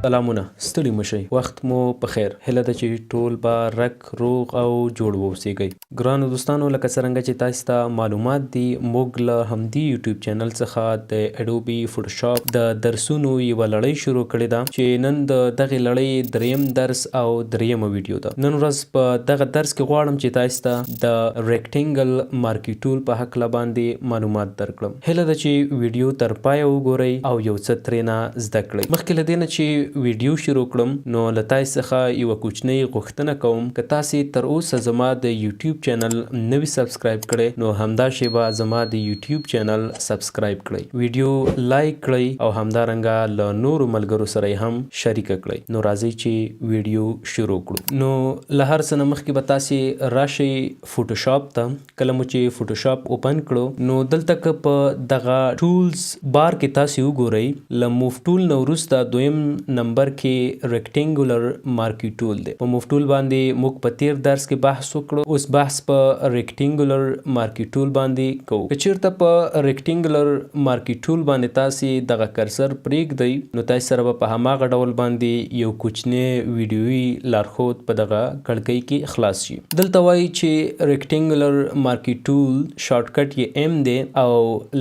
سلامونه ستړي مشئ وخت مو په خیر هله ده چې ټول به رک روغ او جوړ واوسیږئ ګرانو دوستانو لکه څرنګه چې تاسو ته معلومات دي موږ له همدې یوټیوب چینل څخه د اډوبي فوټوشاپ د درسونو یوه لړۍ شروع کړې ده چې نن د دغې لړۍ دریم درس او دریمه ویډیو ده. نن ورځ په دغه درس کې غواړم چې تاسو ته د ریکټینګل مارکي ټول په هکله باندې معلومات درکړم. هله ده چې ویډیو تر پایه وګورئ او یو څه ترېنه زده کړئ. مخکې له دې نه چې ویډیو شروع کړم نو له تاسو څخه یوه کوچنۍ غوښتنه کوم که تاسې تر اوسه زما د یوټیوب چینل نه وي سبسکرایب کړی نو همدا شیبه زما د یوټیوب چینل سبسکرایب کړئ، ویډیو لایک کړئ او همدارنګه له نورو ملګرو سره یې هم شریکه کړئ. نو راځئ چې ویډیو شروع کړو. نو له هر څه نه مخکې به تاسې راشئ فوټوشاپ ته. کله مو چې فوټوشاپ اوپن کړو نو دلته که په دغه ټولز بار کې تاسې وګورئ له موف ټول نه وروسته دویم نمبر کې ریکټینګولر مارکي ټول دی. په موف ټول باندې موږ په تیر درس کې بحث وکړو، اوس بحث په ریکټینګولر مارکي ټول باندې کوو. که چیرته په ریکټینګولر مارکي ټول باندې تاسې دغه کرسر پرېږدئ نو تاسې سره به په هماغه ډول باندې یو کوچنی ویډیویي لارښود په دغه کړکۍ کې خلاص شي. دلته وایي چې ریکټینګولر مارکي ټول شارټکټ یې ایم دی او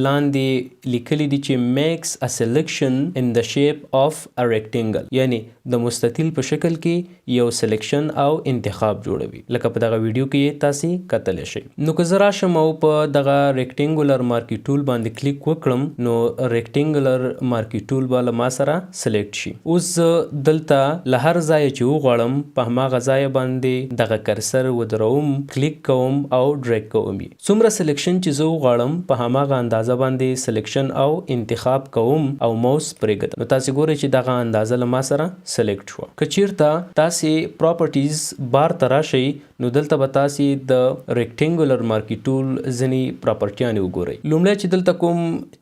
لاندې لیکلی دي چې میکس ا سلیکشن in the shape of a rectangle، یعنی د مستطیل په شکل کې یو سلیکشن او انتخاب جوړوي لکه په دغه ویډیو کې تاسې کتلی شئ. نو که زه راشم او په دغه ریکټینګولر مارکي ټول باندې کلیک وکړم نو ریکټینګولر مارکي ټول به له ما سره سلیکټ شي. اوس زه دلته له هر ځایه چې وغواړم په هماغه ځای باندې دغه کرسر ودروم، کلیک کوم او ډریګ کوم یې. څومره سلیکشن چې زه وغواړم په هماغه اندازه باندې سلیکشن او انتخاب کوم او موس پرېږدم. نو تاسې ګورئ چې دغه اندازه له ما سره سلیکټ شوه. که چیرته تاسې پراپرټیز بار ته راشئ نو دلته به تاسې د ریکټینګولر مارکي ټول ځینې پراپرټیانې وګورئ. لومړی چې دلته کوم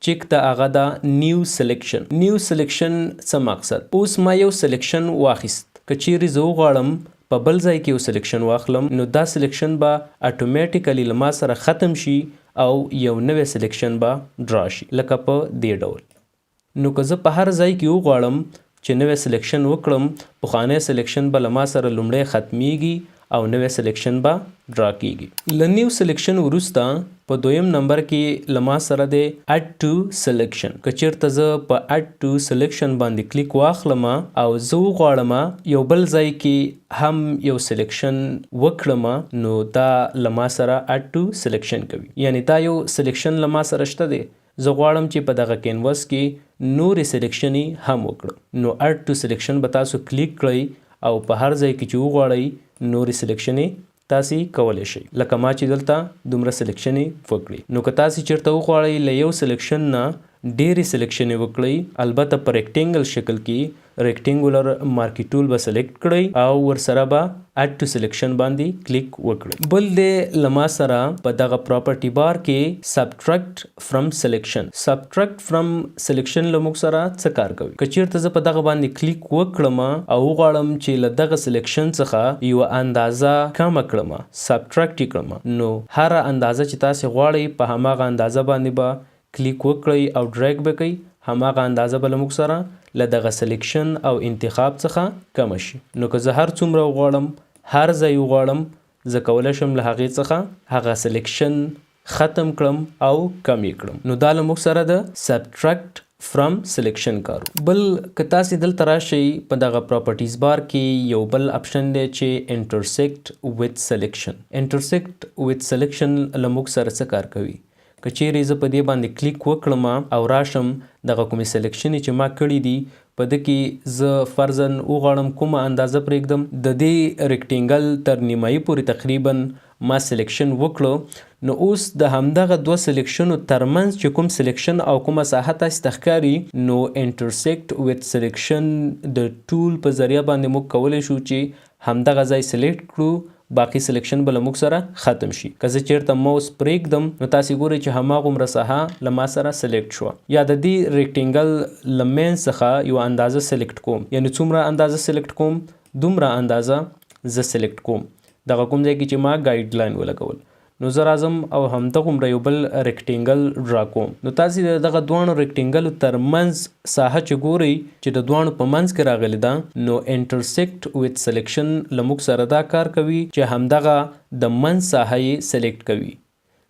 چیک ده هغه ده نیو سلیکشن. نیو سلیکشن څه مقصد؟ اوس ما یو سلیکشن واخیست، که چیرې زه وغواړم په بل ځای کې یو سلیکشن واخلم نو دا سلیکشن به اټومیټیکلی له ما سره ختم شي او یو نوی سلیکشن به ډرا شي لکه په دې ډول. نو که زه په هر ځای کې وغواړم چې نوی سلیکشن وکړم پخوانی سلیکشن به له ما سره لومړی ختمیږي او نوی سلیکشن به ډرا کیږي. له نیو سلیکشن وروسته په دویم نمبر کې له ما سره دی اډ ټو سلیکشن. که چیرته زه په اډ ټو سلیکشن باندې کلیک واخلم او زه وغواړم یو بل ځای کې هم یو سلیکشن وکړم نو دا له ما سره اډ ټو سلیکشن کوي، یعنی دا یو سلیکشن له ما سره شته دی، زه غواړم چې په دغه کینوس کې نورې سلیکشنې هم وکړم. نو اډ ټو سلیکشن به تاسو کلیک کړئ او په هر ځای کې چې وغواړئ نورې سلیکشنې تاسې کولی شئ لکه ما چې دلته دومره سلیکشنې وکړئ. نو که تاسې چیرته وغواړئ له یو سلیکشن نه ډېرې سلیکشنې وکړئ البته په ریکټینګل شکل کې ریکټینګولر مارکي ټول به سلیکټ کړئ او ورسره به اډ ټو سلیکشن باندې کلیک وکړئ. بل دی له ما سره په دغه پراپرټي بار کې سبټرکټ فرام سلیکشن. سبټرکټ فرام سلیکشن له موږ سره څه کار کوي؟ که چیرته زه په دغه باندې کلیک وکړم او وغواړم چې له دغه سلیکشن څخه یوه اندازه کمه کړم، سبټرکټ یې کړم، نو هره اندازه چې تاسې غواړئ په هماغه اندازه باندې به کلیک وکړئ او ډریګ به کوئ، هماغه اندازه به له موږ سره له دغه سلیکشن او انتخاب څخه کمه شي. نو که زه هر څومره وغواړم هر ځای وغواړم زه کولی شم له هغې څخه هغه سلیکشن ختم کړم او کم یې کړم. نو دا له موږ سره د سبټرکټ فرام سلیکشن کارو. بل که تاسې دلته راشئ په دغه پراپرټیز بار کې یو بل اپشن دی چې انټرسیکټ ویت سلیکشن. انټرسیکټ ویت سلیکشن له موږ سره څه کار کوي؟ که چیرې زه په دې باندې کلیک وکړم او راشم دغه کومې سلیکشنې چې ما کړي دي په ده کې زه فرضاً وغواړم کومه اندازه پرېږدم، د دې ریکټینګل تر نیمایي پورې تقریبا ما سلیکشن وکړو نو اوس د همدغه دوه سلیکشنو ترمنځ چې کوم سلیکشن او کومه ساحه تاسې ته ښکاري نو انټرسیکټ ویت سلیکشن د ټول په ذریعه باندې موږ کولی شو چې همدغه ځای سلیکټ کړو، باقي سلیکشن به له موږ سره ختم شي. که زه چیرته موس پرېږدم نو تاسې ګورئ چې هماغومره ساحه له ما سره سلیکټ شوه. یا د دې ریکټینګل له منځ څخه یوه اندازه سلیکټ کوم، یعنی څومره اندازه سلیکټ کوم دومره اندازه زه سلیکټ کوم. دغه کوم ځای کې چې ما ګایډ لاین ولګول نو زه راځم او همدغومره یو بل ریکټینګل ډرا کوم. نو تاسې د دغه دواړو ریکټینګلو ترمنځ ساحه چې ګورئ چې د دواړو په منځ کې راغلې ده نو انټرسیکټ ویت سلیکشن له موږ سره دا کار کوي چې همدغه د منځ ساحه یې سلیکټ کوي.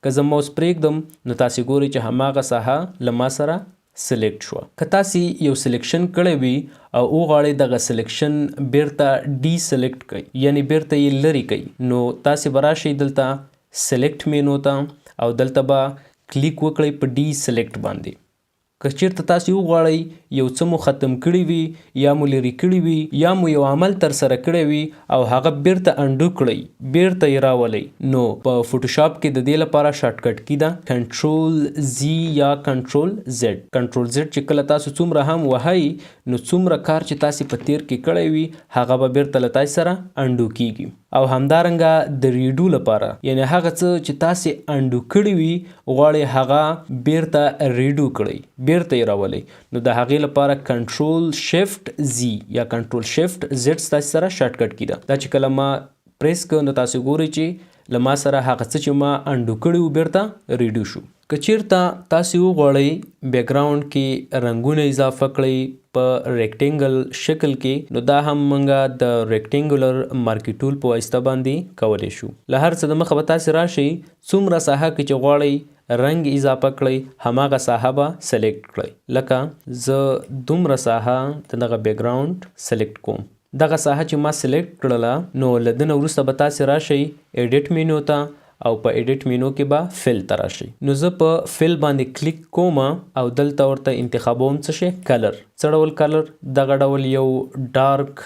که زه موس پرېږدم نو تاسې ګورئ چې هماغه ساحه له ما سره سلیکټ شوه. که تاسې یو سلیکشن کړی وي او وغواړئ دغه سلیکشن بیرته ډي سلیکټ کړئ یعنی بیرته یې لرې کړئ نو تاسې به راشئ دلته سلیکټ مینو ته او دلته به کلیک وکړئ په ډي سلیکټ باندې. که چیرته تاسې وغواړئ یو څه مو ختم کړي وي یا مو لرې کړي وي یا مو یو عمل ترسره کړی وي او هغه بیرته انډو کړئ بیرته یې راولئ نو په فوټوشاپ کې د دې لپاره شارټکټ کی ده کنټرول زی یا کنټرول زیډ. کنټرول زیډ چې کله تاسو څومره هم وهئ نو څومره کار چې تاسې په تیر کې کړی وي هغه به بیرته له تاسې سره انډو کیږي. او همدارنګه د ریډو لپاره یعنی هغه څه چې تاسې انډو کړي وي غواړئ هغه بیرته ریډو کړئ بیرته یې راولئ نو د هغې لپاره کنټرول شفټ زی یا کنټرول شفټ زیډ ستاسې سره شارټکټ کی ده. دا چې کله ما پریس کړ نو تاسې ګورئ چې له ما سره هغه څه چې ما انډو کړي وو بیرته ریډو شو. که چیرته تاسې وغواړئ بیکګراوند کې رنګونه اضافه کړئ په ریکټینګل شکل کې نو دا هم موږ د ریکټینګولر مارکي ټول په واسطه باندې کولی شو. له هر څه د مخه به تاسې راشئ څومره ساحه کې چې غواړئ رنګ اضافه کړئ هماغه ساحه به سلیکټ کړئ. لکه زه دومره ساحه د دغه بیکګراوند سلیکټ کوم. دغه ساحه چې ما سلیکټ کړله نو له ده نه وروسته به تاسې راشئ ایډیټ مینو ته او په ایډیټ مینو کې به فل ته راشئ. نو زه په فل باندې کلیک کوم او دلته ورته انتخابوم څه شی کلر. څه ډول کلر؟ دغه ډول یو ډارک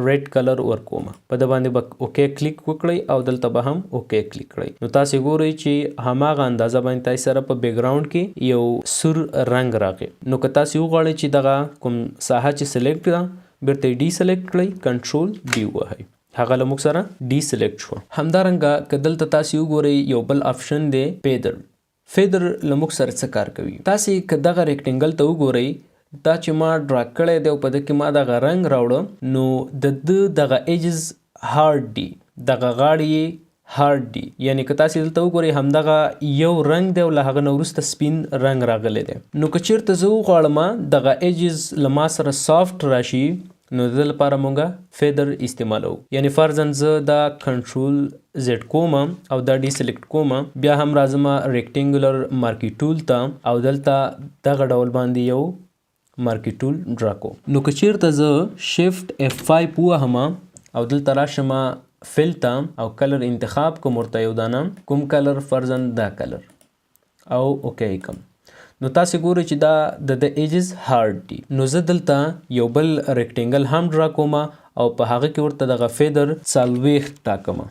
ریډ کلر ورکوم. په ده باندې به اوکې کلیک وکړئ او دلته به هم اوکې کلیک کړئ. نو تاسې ګورئ چې هماغه اندازه باندې تاسې سره په بیکګراوند کې یو سور رنګ راغی. نو که تاسې وغواړئ چې دغه کوم ساحه چې سلیکټ ده بیرته یې ډي سلیکټ کړئ کنټرول ډي ووهئ هغه له موږ سره ډي سلیکټ شوه. همدارنګه که دلته تاسې وګورئ یو بل آپشن دی فیدر. فیدر له موږ سره څه کار کوي؟ تاسې که دغه ریکټینګل ته وګورئ دا چې ما ډرا کړی دی او په ده کې ما دغه رنګ راوړه نو د ده دغه ایجز هارډ دي دغه غاړې یې هارډ دي یعنی که تاسې دلته وګورئ همدغه یو رنګ دی او له هغه نه وروسته سپین رنګ راغلی دی. نو که چیرته زه وغواړم دغه ایجز له ما سره سافټ راشي نو د لپاره مونږه فیدر استعمالو یعنی فرضاً زه دا کنټرول زیډ کوم او دا ډي سلیکټ کوم بیا هم راځم ریکټینګولر مارکي ټول ته او دلته دغه ډول باندې یو مارکي ټول ډرا کوم. نو که چیرته زه شفټ F5 ووهم او دلته راشم فل ته او کلر انتخاب کوم ورته یو دانه کوم کلر فرضاً دا کلر او اوکې کوم نو تاسې ګورئ چې دا د ایجز هارډ دي. نو زه دلته یو بل ریکټینګل هم ډرا کوم او په هغه کې ورته دغه فیدر 40 ټاکم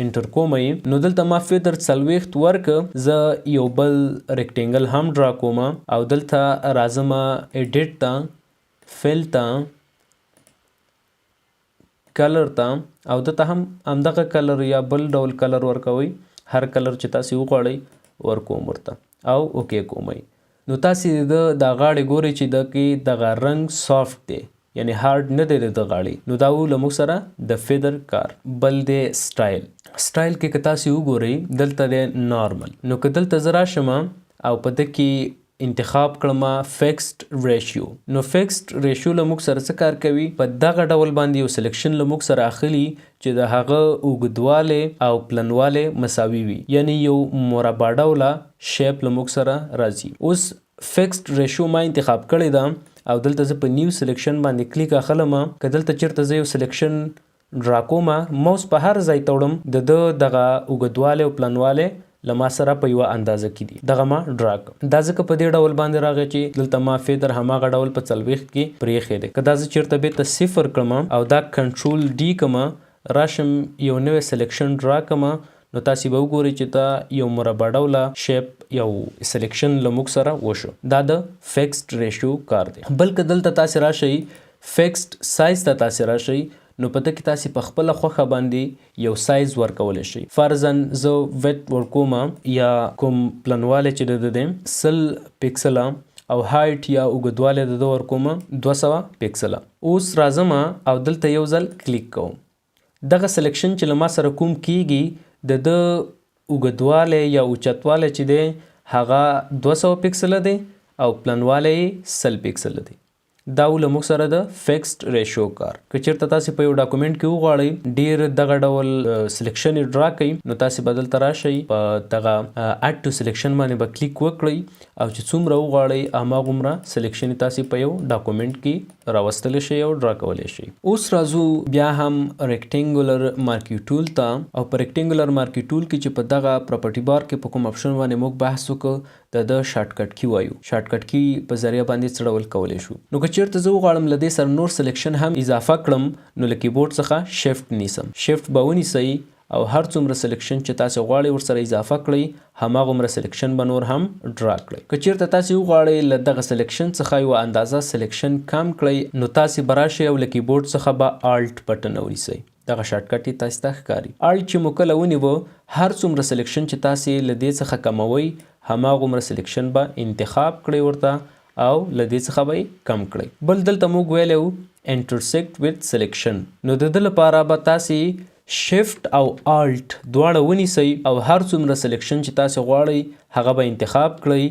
انټر کوم نو دلته ما فیدر 40 ورک زه یو بل ریکټینګل هم ډرا کوم او دلته راځم ایډیټ ته فل ته کلر ته او دلته هم همدغه کلر یا بل ډول کلر ورکوئ هر کلر چې تاسې وغواړئ ورکوم ورته او اوکې کومئ. نو تاسې د غاړې ګورئ چې د کې دغه رنګ سافټ دی یعنی هارډ نه دی د غاړې. نو دا و له موږ سره د فیدر کار. بل دی سټایل. سټایل کې که تاسې وګورئ دلته دی نارمل. نو که دلته زه راشم او په ده کې انتخاب کړم فیکسډ ریشیو نو فیکسډ ریشیو له موږ سره څه کار کوي؟ په دغه ډول باندې یو سلیکشن له موږ سره اخلي چې د هغه اوږدوالی او پلنوالی مساوي وي یعنی یو مربع ډوله شیپ له موږ سره راځي. اوس فیکسډ ریشیو ما انتخاب کړې ده او دلته زه په نیو سلیکشن باندې کلیک اخلم. که دلته چیرته زه یو سلیکشن ډرا کوم موس په هر ځای ته وړم د ده دغه اوږدوالی او پلنوالی له ما سره په یوه اندازه کې دي دغه ما ډرا کړم. دا ځکه په دې ډول باندې راغی چې دلته ما فیدر هماغه ډول په 40 کې پرېښی دی. که دا زه چیرته بیرته 0 کړم او دا کنټرول ډي کړم راشم یو نوی سلیکشن ډرا کړم نو تاسې به وګورئ چې دا یو مربع ډوله شیپ یو سلیکشن له موږ سره وشو. دا د فیکسډ ریشیو کار دی. بلکې دلته تاسې راشئ فیکسډ سایز ته تاسې راشئ نو په ده کې تاسې په خپله خوښه باندې یو سایز ورکولی شئ. فرضاً زه ویټ ورکوم یا کوم پلنوالی چې د ده 100 پکسله او هایټ یا اوږدوالی د ده ورکوم 200 پکسله. اوس راځم او دلته یو ځل کلیک کوم. دغه سلیکشن چې له ما سره کوم کیږي د ده اوږدوالی یا اوچتوالی چې دی هغه 200 پکسله دی او پلنوالی یې 100 پکسله دی. دا له موږ سره د فکسډ ریشو کار. که چېرته تاسې په یو ډاکومنټ کې وغواړئ ډېر دغه ډول سلیکشن یې ډرا کوي نو تاسې به دلته راشئ په دغه اډ ټو سلیکشن باندې به کلیک وکړئ او چې څومره وغواړئ هماغومره سلیکشن یې تاسې په یو ډاکومنټ کې راوستلی شئ او ډرا کولی شئ. اوس راځو بیا هم ریکټینګولر مارکي ټول ته او په ریکټینګولر مارکي ټول کې چې په دغه پراپرټي بار کې په کوم اپشن باندې موږ بحث وکړو د شارټکټ کی وایو. شارټکټ کی په ذریعه باندې څه ډول کولی شو. نو که چېرته زه وغواړم له دې سره نور سلیکشن هم اضافه کړم نو له کیبورډ څخه شفټ نیسم. شفټ به ونیسئ او هر څومره سلیکشن چې تاسې غواړئ ورسره اضافه کړئ هماغومره سلیکشن به نور هم ډرا کړئ. که چېرته تاسې وغواړئ له دغه سلیکشن څخه یوه اندازه سلیکشن کم کړئ نو تاسې به راشئ او له کیبورډ څخه به الټ بټن ونیسئ. دغه شارټکټ یې تاسې ته ښکاري. الټ چې مو کله ونیوه هر څومره سلیکشن چې تاسې له دې څخه کموئ هماغومره سلیکشن به انتخاب کړئ ورته او له دې څخه به یې کم کړئ. بل دلته موږ ویلی وو انټرسیکټ ویت سلیکشن نو د ده لپاره به تاسې شفټ او الټ دواړه ونیسئ او هر څومره سلیکشن چې تاسې غواړئ هغه به انتخاب کړئ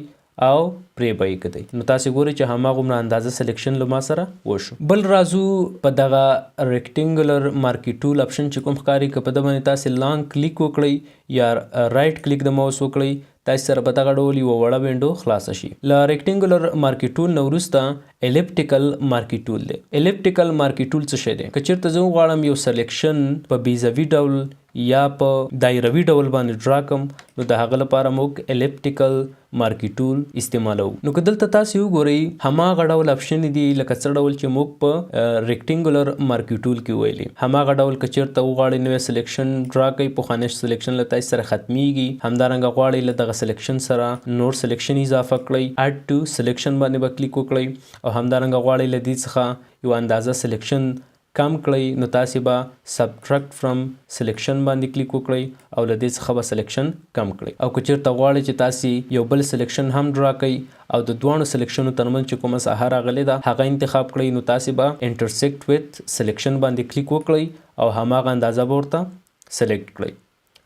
او پرې به یې کدئ. نو تاسې ګورئ چې هماغومره اندازه سلیکشن له ما سره وشو. بل راځو په دغه ریکټینګولر مارکي ټول اپشن چې کوم ښکاري که په ده باندې تاسې لانګ کلیک وکړئ یا رایټ کلیک د ماوس وکړئ تاسې سره په دغه ډول یوه وړه وینډو خلاصه شي. له ریکټینګولر مارکي ټول نه وروسته الیپټیکل مارکي ټول دی. الیپټیکل مارکي ټول څه شی دی؟ که چېرته زه وغواړم یو سلیکشن په بیزوي ډول یا په دایروي ډول باندې ډرا کم نو د هغه لپاره موږ الیپټیکل مارکي ټول استعمالوو. نو که دلته تاسې وګورئ هماغه ډول اپشن دي لکه څه ډول چې موږ په ریکټینګولر مارکي ټول کې ویلي. هماغه ډول که چېرته وغواړئ نوی سلیکشن ډرا کوئ پخوانی سلیکشن له تاسې سره ختمیږي همدارنګه غواړئ له دغه سلیکشن سره نور سلیکشن اضافه کړئ اډ ټو سلیکشن باندې به کلیک وکړئ او همدارنګه غواړئ له دې څخه یو اندازه سلیکشن کم کړئ نو تاسې به سبټرکټ فرام سلیکشن باندې کلیک وکړئ او له دې څخه به سلیکشن کم کړئ. او که چېرته غواړئ چې تاسې یو بل سلیکشن هم ډرا کړئ او د دواړو سلیکشنو ترمنځ چې کومه ساحه راغلې ده هغه انتخاب کړئ نو تاسې به انټرسیکټ ویت سلیکشن باندې کلیک وکړئ او هماغه اندازه به ورته سلیکټ کړئ.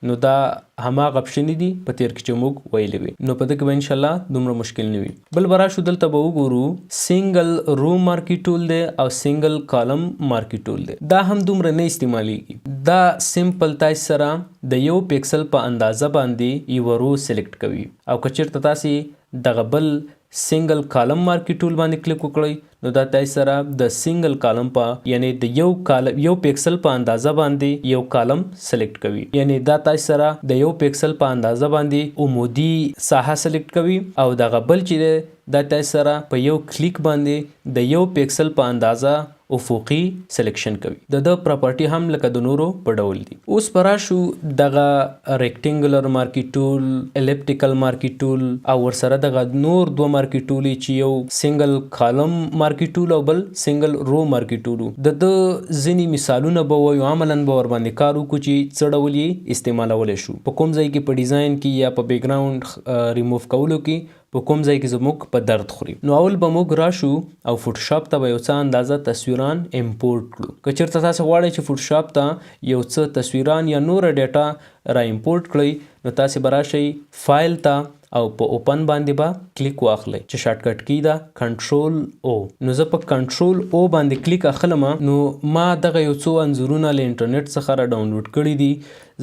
نو دا هماغه اپشنې دي په تیر کې چې موږ ویلې وي نو په ده کې به انشاءالله دومره مشکل نه وي. بل به راشو دلته به وګورو سینګل رو مارکي ټول دی او سینګل کالم مارکي ټول دی. دا هم دومره نه استعمالیږي. دا سمپل تاسې سره د یو پکسل په اندازه باندې یوه رو سلیکټ کوي او که چېرته تاسې دغه بل سینګل کالم مارکي ټول باندې کلیک وکړئ نو دا تاسې سره د سینګل کالم په یعنی د یو پکسل په اندازه باندې یو کالم سلیکټ کوي. یعنی دا تاسې سره د یو پکسل په اندازه باندې عمودي ساحه سلیکټ کوي او دغه بل چې دی دا تاسې سره په یو کلیک باندې د یو پکسل په اندازه افقي سلیکشن کوي. د پراپرټي هم لکه د نورو په ډول دي. اوس به راشو دغه ریکټینګولر مارکي ټول الیپټیکل مارکي ټول او ورسره دغه نور دوه مارکي ټولې چې یو سینګل کالم مارکي ټول او بل سینګل رو مارکي ټول. د ځینې مثالونه به وایو عملاً به ورباندې کار وکړو چې څه ډول یې استعمالولی شو په کوم ځای کې په ډیزاین کې یا په بیک ګراوند ریموف کولو کې په کوم ځای کې زموږ په درد خوري. نو اول به موږ راشو او فوټوشاپ ته به یو څه اندازه تصویران امپورټ کړو. که چېرته تاسې غواړئ چې فوټوشاپ ته یو څه تصویران یا نوره ډیټا را امپورټ کړئ نو تاسې به راشئ فایل ته او په اوپن باندې به کلیک واخلئ چې شارټکټ کی ده کنټرول او. نو زه په کنټرول او باندې کلیک اخلم نو ما دغه یو څو انځورونه له انټرنیټ څخه را ډاونلوډ کړي دي.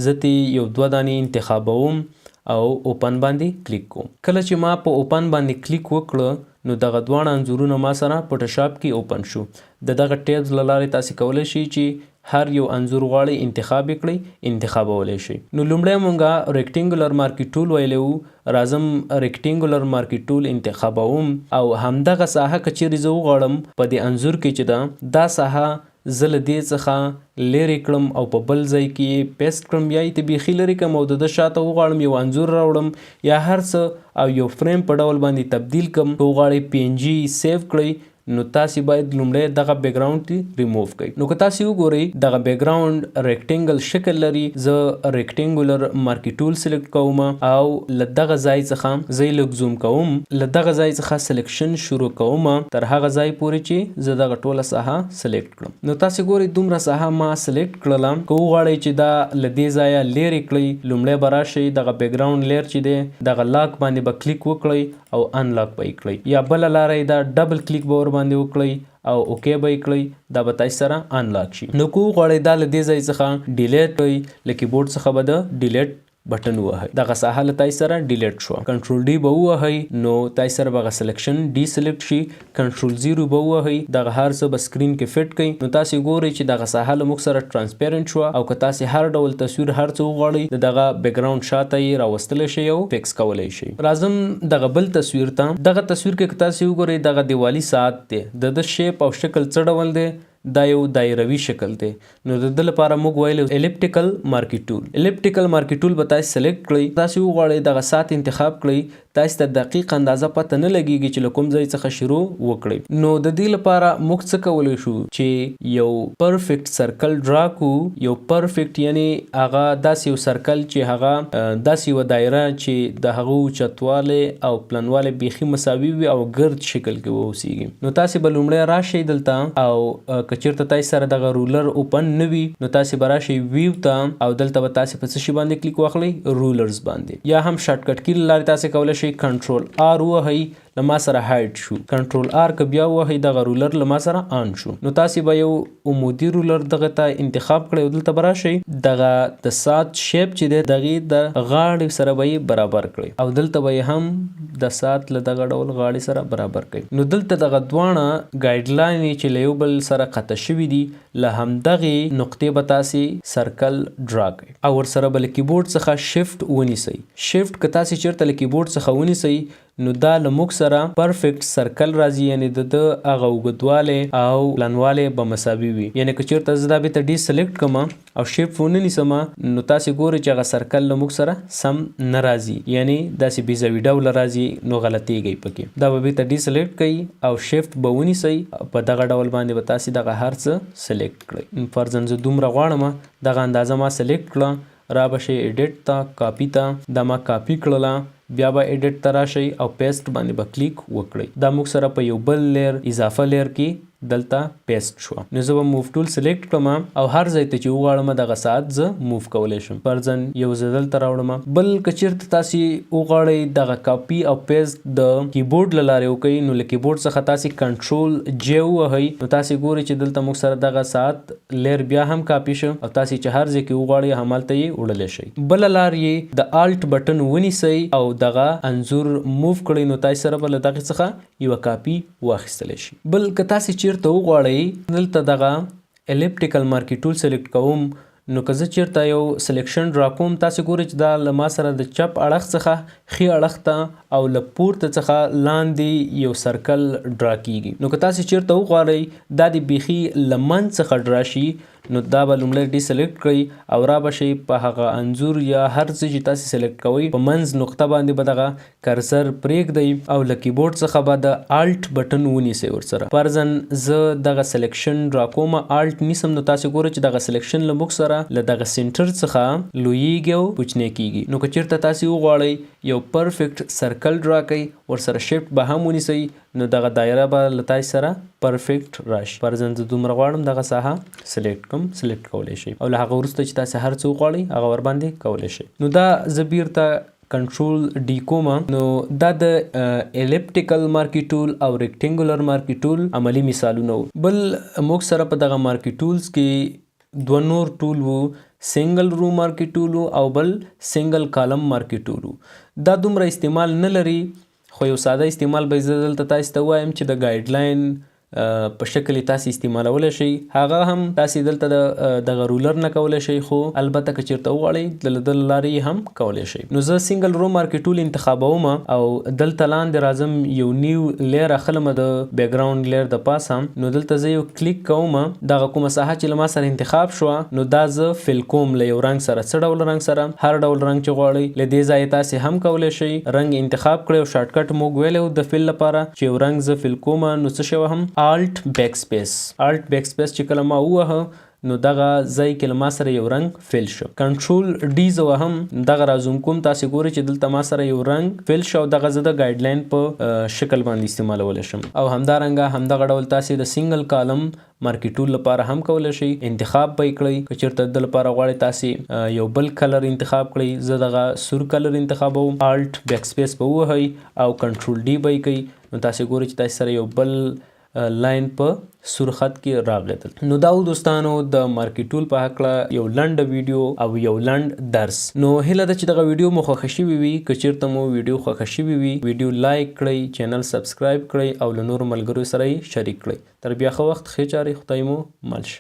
زه ترې یو دوه دانې انتخابوم او اوپن باندې کلیک کوم. کله چې ما په اوپن باندې کلیک وکړه نو دغه دواړه انځورونه ما سره فوټوشاپ کې اوپن شو. د دغه ټیبز له لارې تاسې کولی شئ چې هر یو انځور غواړئ انتخاب یې کړئ انتخابولی شئ. نو لومړی مونږه ریکټینګولر مارکي ټول ویلی وو راځم ریکټینګولر مارکي ټول انتخابوم او همدغه ساحه که چیرې زه وغواړم په دې انځور کې چې دا ساحه زه له دې څخه لرې کړم او په بل ځای کې یې پیسټ کړم یا یې ته بیخي لرې کړم او د ده شاته وغواړم یو انځور راوړم یا هر څه او یو فریم په ډول باندې تبدیل کړم. که وغواړئ پی ان جي سیو کړئ نو تاسو باید لومړی دغه بیک ګراوند ریموو کړئ. نو که تاسو وګورئ دغه بیک ګراوند ریکټینګل شکل لري، زه ریکټینګولر مارکی ټول سلیکټ کوم او له دغه ځای څخه زه لږ زوم کوم، له دغه ځای څخه سلیکشن شروع کوم تر هغه ځای پورې چې زه دغه ټوله ساحه سلیکټ کړم. نو تاسو ګورئ دومره ساحه ما سلیکټ کړله. که وغواړئ چې دا له دې ځایه لیرې کړئ، لومړی به راشئ دغه بیک ګراوند لیر چې دی دغه لاک باندې به کلیک وکړئ او انلاک به یې کړئ، یا بله لاره یې دا ډبل کلیک به ور باندې وکړئ او اوکې به یې کړئ، دا به تاسو سره انلاک شي. نو که وغواړئ دا له دې ځای څخه ډیلیټ کړئ، له کیبورډ څخه به د ډیلیټ بټن ووهئ، دغه ساحه له تاسو سره ډیلیټ شوه. کنټرول ډي به ووهئ نو تاسو سره به سلیکشن ډي سلیکټ شي. کنټرول 0 به ووهئ، دغه هر څه به سکرین کې فټ کړئ. نو تاسو ګورئ چې دغه ساحه له موږ سره ترانسپیرنت شوه، او که تاسو هر ډول تصویر هر څه وغواړئ دغه بیک ګراوند شاته یې راوستلی شئ او فکس کولی شئ. راځم دغه بل تصویر ته. دغه تصویر کې که تاسو وګورئ دغه دیوالي ساعت دی، د شیپ او شکل څه ډول دی، دا یو دایروي شکل دی. نو د ده لپاره موږ ویلو الیپټیکل مارکی ټول. الیپټیکل مارکی ټول به تاسو سلیکټ کړئ. تاسو وغواړئ دغه ساعت انتخاب کړئ، تاسو ته دقیق اندازه پته نه لګیږي چې له کوم ځای څخه شروع وکړئ. نو د دې لپاره موږ څه کولی شو چې یو پرفیکټ سرکل ډرا کړو. یو پرفیکټ یعنی هغه داسې یو سرکل چې هغه داسې یوه دایره چې د هغه اوچتوالی او پلنوالی بیخي مساوي وي او ګرد شکل کې واوسیږي. نو تاسو به لومړی راشئ دلته، او که چیرته تاسو سره دغه رولر اوپن نه وي نو تاسو به راشئ ویو ته، او دلته به تاسو په څه شي باندې کلیک واخلئ، رولرز باندې، یا هم شارټکټ کی له لارې تاسو کولی شئ کنټرول آر ووهئ، له ما سره هایډ شو. کنټرول آر که بیا ووهئ دغه رولر له ما سره آن شو. نو تاسو به یو عمودي رولر دغه ته انتخاب کړئ او دلته به راشئ دغه د ساعت شیپ چې دی دغې د غاړې سره به یې برابر کړئ، او دلته به یې هم د ساعت له دغه ډول غاړې سره برابر کړئ. نو دلته دغه دواړه ګایډ لاینې چې له یو بل سره قطع شوي دي، له همدغې نقطې به تاسې سرکل ډرا کړئ، او ورسره به له کیبورډ څخه شفټ ونیسئ. شفټ که تاسې چېرته له کیبورډ څخه ونیسئ نو دا له موږ سره پرفیکټ سرکل راځي، یعنی د هغه اوږدوالی او پلنوالی به مساوي وي. یعنی که چېرته زه دا بېرته ډي سلیکټ کړم او شیفټ ونه نیسم نو تاسې ګورئ چې هغه سرکل له موږ سره سم نه راځي، یعنی داسې بېزاوي ډوله راځي، نو غلطېږئ پکې. دا به بېرته ډي سلیکټ کړئ او شیفټ به ونیسئ، په دغه ډول باندې به تاسې دغه هر څه سلیکټ کړئ. فرضاً زه دومره غواړم، دغه اندازه ما سلیکټ کړه، را به شئ ایډیټ ته، کاپي ته، دا ما کاپي کړله، بیا به ایډیټ ته راشئ او پیسټ باندې به کلیک وکړئ. دا موږ سره په یو بل لیر اضافه لیر کې دلته پیسټ شو. نو زه به موو ټول سلیکټ کړم او هر ځای ته چې وغواړم دغه ساعت زه موو کولی شم. فرضاً یو زه دلته راوړم. بل که چېرته تاسې وغواړئ دغه کاپي او پیسټ د کیبورډ له لارې وکړئ نو له کیبورډ څخه تاسې کنټرول جے ووهئ، نو تاسې ګورئ چې دلته موږ سره دغه ساعت لیر بیا هم کاپي شو، او تاسې چې هر ځای کې وغواړئ همالته یې وړلی شئ. بله لار یې د الټ بټن ونیسئ او دغه انځور موو کړئ، نو تاسې سره به له دغې څخه یوه کاپي واخیستلی شي. بل که تاسې چیرته وغواړئ دلته دغه الیپټیکل مارکی ټول سلیکټ کوم، نو که زه چیرته یو سلیکشن ډرا کوم، تاسې ګورئ چې دا له ما سره د چپ اړخ څخه ښي اړخ ته او له پورته څخه لاندې یو سرکل ډرا کیږي. نو که تاسې چیرته وغواړئ دا د بیخي له منځ څخه ډرا شي، نو دا به لومړی ډي سلیکټ کړئ او را به شئ په هغه انځور یا هر څه چې تاسې سلیکټ کوئ په منځ نقطه باندې به دغه کرسر پرېږدئ او له کیبورډ څخه به د الټ بټن ونیسئ ورسره. فرضاً زه دغه سلیکشن ډرا کوم، الټ نیسم، نو تاسې ګورئ چې دغه سلیکشن له موږ سره له دغه سینټر څخه لویږي او کوچنی کیږي. نو که چېرته تاسې وغواړئ یو پرفیکټ سرکل ډرا کړئ، ورسره شفټ به هم ونیسئ، نو دغه دایره به له تاسې سره پرفیکټ راشي. فرضاً زه دومره غواړم دغه ساحه سلیکټ کړم، سلیکټ کولی شئ، او له هغه وروسته چې تاسې هر څه وغواړئ هغه ورباندې کولی شئ. نو دا زه بیرته کنټرول ډي کوم. نو دا د الیپټیکل مارکی ټول او ریکټینګولر مارکی ټول عملی مثالونه وو. بل موږ سره په دغه مارکی ټولز کې دوه نور ټول وو، سنگل رو مارکی ټول او بل سنگل کالم مارکی ټول. دا دومره استعمال نه لري، خو یو ساده استعمال به زه دلته تاسې ته وایم چې د ګایډ لاین په شکل یې تاسې استعمالولی شئ. هغه هم تاسې دلته د دغه رولر نه کولی شئ، خو البته که چېرته وغواړئ د له لارې هم کولی شئ. نو زه سنګل رو مارکی ټول انتخابوم او دلته لاندې راځم، یو نیو لیر اخلم د بیک ګراوند لیر د پاسه. نو دلته زه یو کلیک کوم، دغه کومه ساحه چې له ما سره انتخاب شوه نو دا زه فل کوم له یو رنګ سره. څه ډول رنګ سره؟ هر ډول رنګ چې غواړئ. له دې ځایه تاسې هم کولی شئ رنګ انتخاب کړئ او شارټکټ موږ ویلی د فل لپاره چې یو رنګ زه فل کوم، نو څه شی وهم الټ بیک سپیس. الټ بیک سپیس چې کله ما ووهه نو دغه ځای کې له ما سره یو رنګ فیل شو. کنټرول ډي زه وهم دغه را زوم کوم، تاسې ګورئ چې دلته ما سره یو رنګ فیل شو او دغه زه د ګایډ لاین په شکل باندې استعمالولی شم. او همدارنګه همدغه ډول تاسې د سنګل کالم مارکي ټول لپاره هم کولی شئ. انتخاب به یې کړئ، که چېرته د لپاره غواړئ تاسې یو بل کلر انتخاب کړئ. زه دغه سور کلر انتخابوم. الټ بیک سپیس به ووهئ او کنټرول ډي به یې کوئ. نو تاسې ګورئ چې تاسې سره یو بل لاین په سور خط کې راغلی. نو دا دوستانو د مارکي ټول په هکله یو لنډه ویډیو او یو لنډ درس. نو هیله ده چې دغه ویډیو مو خوښه شوې وي. که چېرته مو ویډیو خوښه شوې وي ویډیو لایک کړئ، چینل سبسکرایب کړئ او له نورو ملګرو سره یې شریک کړئ. تر بیا ښه وخت، ښې چارې، خدای مو مل شه.